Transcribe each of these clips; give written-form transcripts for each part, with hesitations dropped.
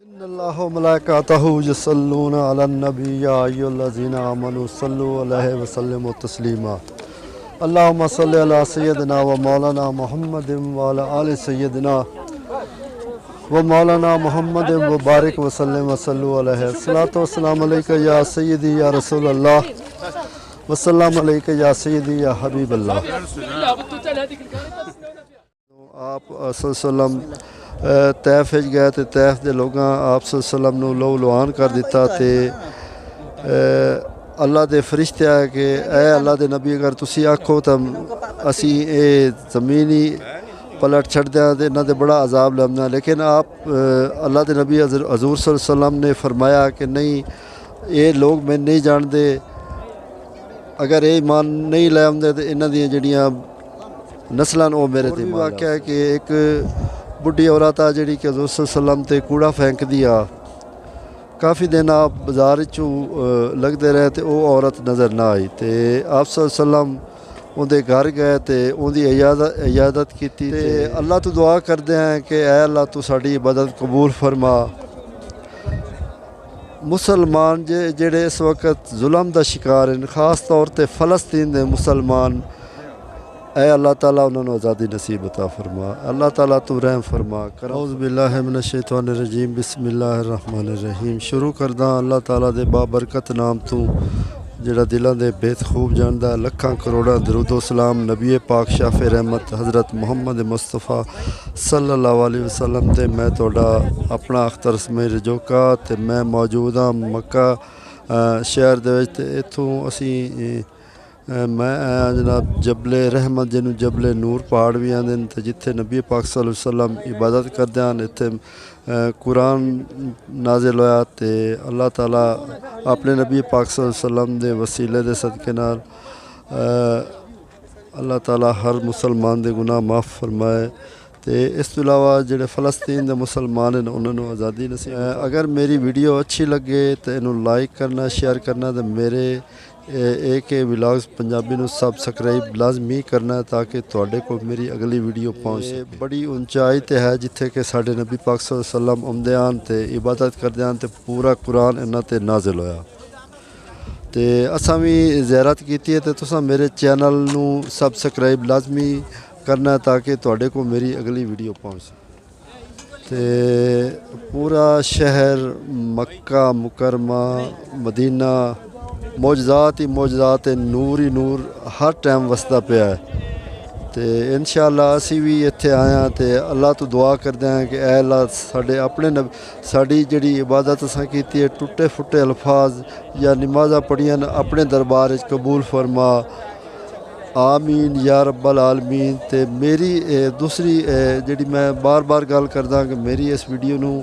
इन्नल्लाह व मलाइकातहू युसल्लूना अलन नबी या अय्युहल्लज़ीना आमनू सल्लु अलैहि व सल्लिमु तस्लीमा। अल्लाहुम्मा सल्लि अला सय्यदिना व मौलाना मुहम्मदिन व अला आलि सय्यदिना व मौलाना मुहम्मदिन व बारिक व सल्लिम व सल्लु अलैहि। सलातो व सलाम अलैका या सय्यदी या रसूल अल्लाह व सल्लम अलैका या सय्यदी या हबीब अल्लाह। आप सल्लम तैफ गए तो तैफ के लोगों आप सल्लम लो लुहान कर दिता ते अल्लाह के फरिश्ते आए कि ए अल्लाह के नबी अगर तुसी आखो तो असी ये ज़मीन ही पलट छड़ दें तो इन्होंने बड़ा अजाब लमना। लेकिन आप अल्लाह के नबी हजूर सल्लम ने फरमाया कि नहीं ये लोग मैं नहीं जानते, अगर ये ईमान नहीं लै आते तो इन्हों दी जड़ियाँ नस्लां वो मेरे ते वाक़या है कि एक बुढ़ी औरत आ जी कि हज़ूर सल्लम ते कूड़ा फेंकदी आ। काफ़ी दिन आप बाज़ार चू लगते रहे तो वो औरत नज़र ना आई तो आप सल्लम उनके घर गए तो उनकी इजाज़त की। अल्लाह तो दुआ करते हैं कि ऐ अल्लाह तू साड़ी इबादत कबूल फरमा। मुसलमान जेड़े इस वक्त जुल्म का शिकार हैं, खास तौर पर फ़लस्तीन के मुसलमान, ऐ अल्लाह ताला उन्होंने आज़ादी नसीब अता फरमा। अल्लाह ताला तू रहम फरमा। औज़ु बिल्लाहि मिनश शैतानिर रजीम बिस्मिल्लाहिर रहमानिर रहीम। शुरू करदा अल्लाह ताला दे बाबरकत नाम तू जेड़ा दिलों के बेत खूब जानदा। लखां करोड़ां दरूदो सलाम नबी पाक शाफ़े रहमत हज़रत मुहम्मद मुस्तफ़ा सल्लल्लाहु अलैहि वसल्लम ते। मैं तुहाडा अपना अख्तर इसमाइल रजोका ते मैं मौजूद हाँ मक्का शहर दे विच। इत्थों असी मैं आया जनाब जबले रहमत जिन्हों जबले नूर पहाड़ भी आते हैं, जिथे नबी पाक सल्लल्लाहु अलैहि वसल्लम इबादत करते हैं। इतने कुरान नाजिल होया तो अल्लाह ताला अपने नबी पाक सल्लल्लाहु अलैहि वसल्लम के वसीले के सदके नाल अल्लाह ताला हर मुसलमान के गुनाह माफ़ फरमाए। तो इस तो इलावा जोड़े फ़लस्तीन के मुसलमान हैं उन्होंने आज़ादी नसीब। अगर मेरी वीडियो अच्छी लगे तो इनू लाइक करना, शेयर करना, तो मेरे AK व्लॉग्स पंजाबी नू सबसक्राइब लाजमी करना ताकि तुहाडे को मेरी अगली वीडियो पहुँच सके। बड़ी ऊंचाई ते है जिथे कि साडे नबी पाक सल्लल्लाहु अलैहि वसल्लम आउंदे हन ते इबादत करदे हन ते पूरा कुरान इन्हां ते नाज़िल होया। तो असां भी ज़ियारत की है तो तुसां मेरे चैनल नू सबसक्राइब लाजमी करना ताकि तुहाडे को मेरी अगली वीडियो पहुँच सके। तो पूरा शहर मक्का मुकरमा मदीना मौजज़ात ही मौजज़ात, नूर ही नूर हर टाइम वसदा पिया है। तो इंशाअल्लाह असी भी इत्थे आए हैं तो अल्लाह तो दुआ करते हैं कि ऐ अल्लाह साडे अपने साड़ी जिहड़ी इबादत असां कीती है टुटे फुटे अल्फाज या नमाज़ां पढ़ियां अपने दरबार कबूल फरमा। आमीन या रब्बल आलमीन। तो मेरी दूसरी जिहड़ी मैं बार बार गल करदा कि मेरी इस वीडियो नू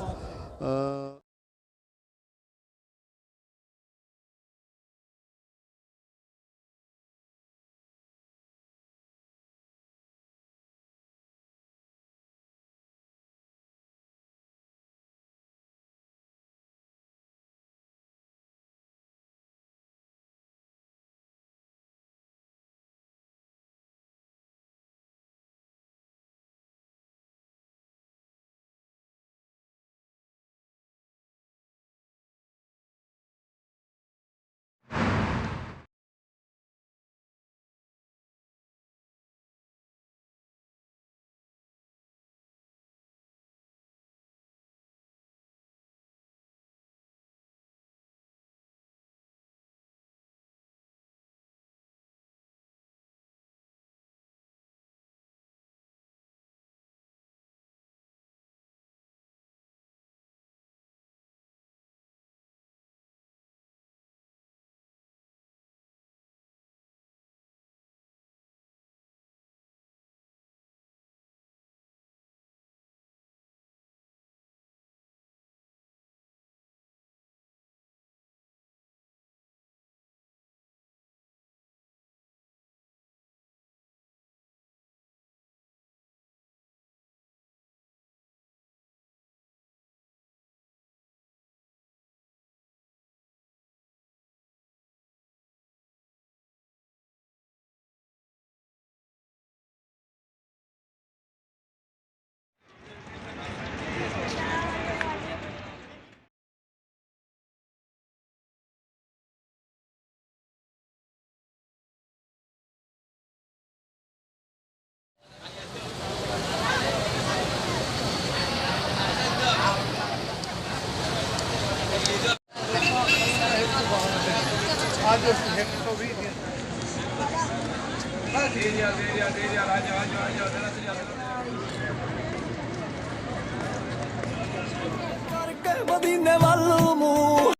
ਮਦੀਨੇ ਵੱਲ ਮੂੰਹ।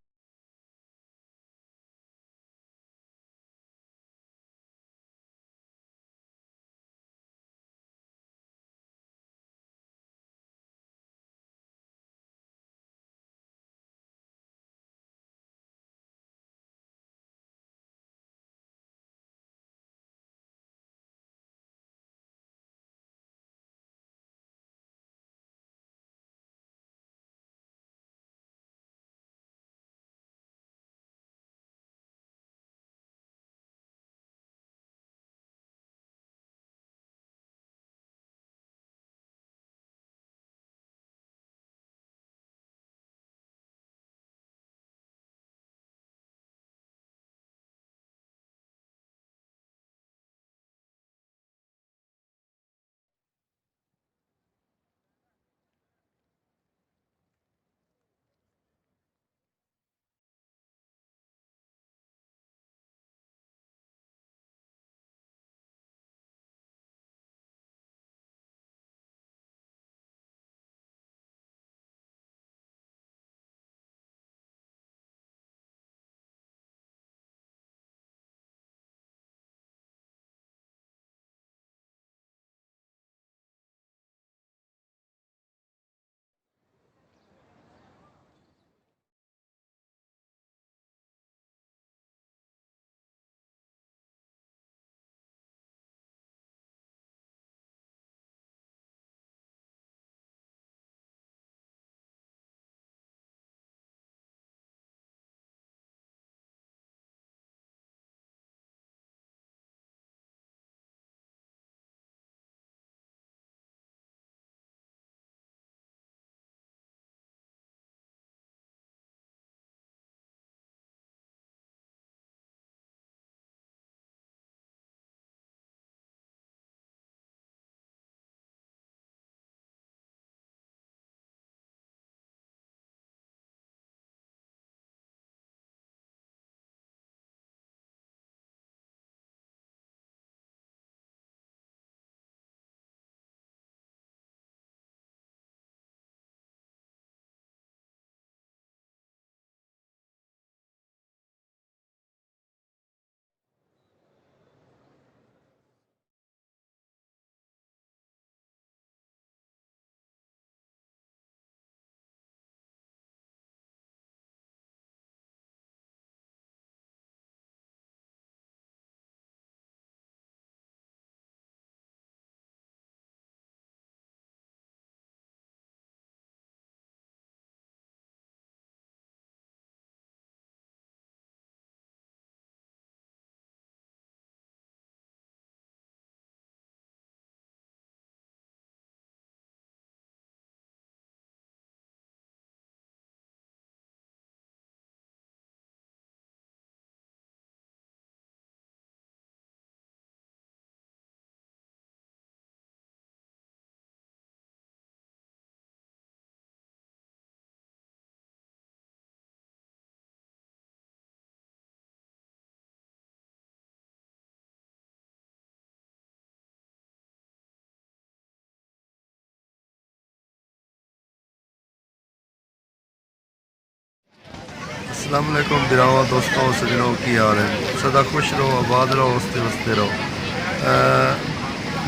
अस्सलाम वालेकुम बिराओ दोस्तों सजनों की हाल है। सदा खुश रहो, आबाद रहो, हंसते वसते रहो।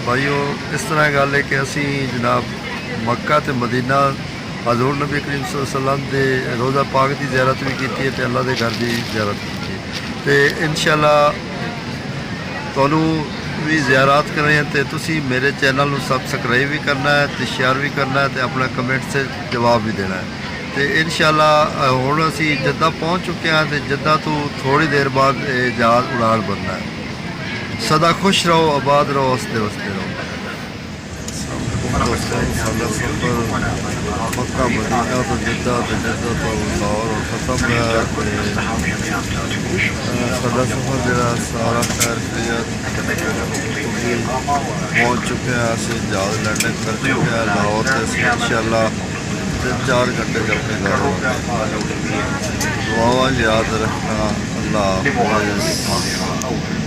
भाईओ इस तरह गल है कि असी जनाब मक्का ते मदीना हजूर नबी करीम सल्लल्लाहु अलैहि वसल्लम दे रोज़ा पाक की ज़ियारत भी की है, अल्लाह के घर की ज़ियारत की तो इंशाअल्लाह तुहानू भी ज़ियारत करनी है। तो तुसी मेरे चैनल में सबसक्राइब भी करना है, तो शेयर भी करना है, तो अपना कमेंट से जवाब भी देना है। तो इंशाअल्लाह हुण असी जद्दा पहुँच चुके हैं, तो जद्दा तो थोड़ी देर बाद जहाज़ उड़ान बनना है। सदा खुश रहो, आबाद रहो, हंसते वसते रहो। मक्का मदीना तो जद्दा तो लाहौर और ख़त्म साडा सफ़र जरा सारा खैर पहुँच चुके हैं। असी जहाज़ लैंडिंग कर चुके हैं लाहौर से। इंशाअल्लाह 3-4 घंटे से अपने घर दुआवा याद रखना। अल्लाह हाफ़िज़।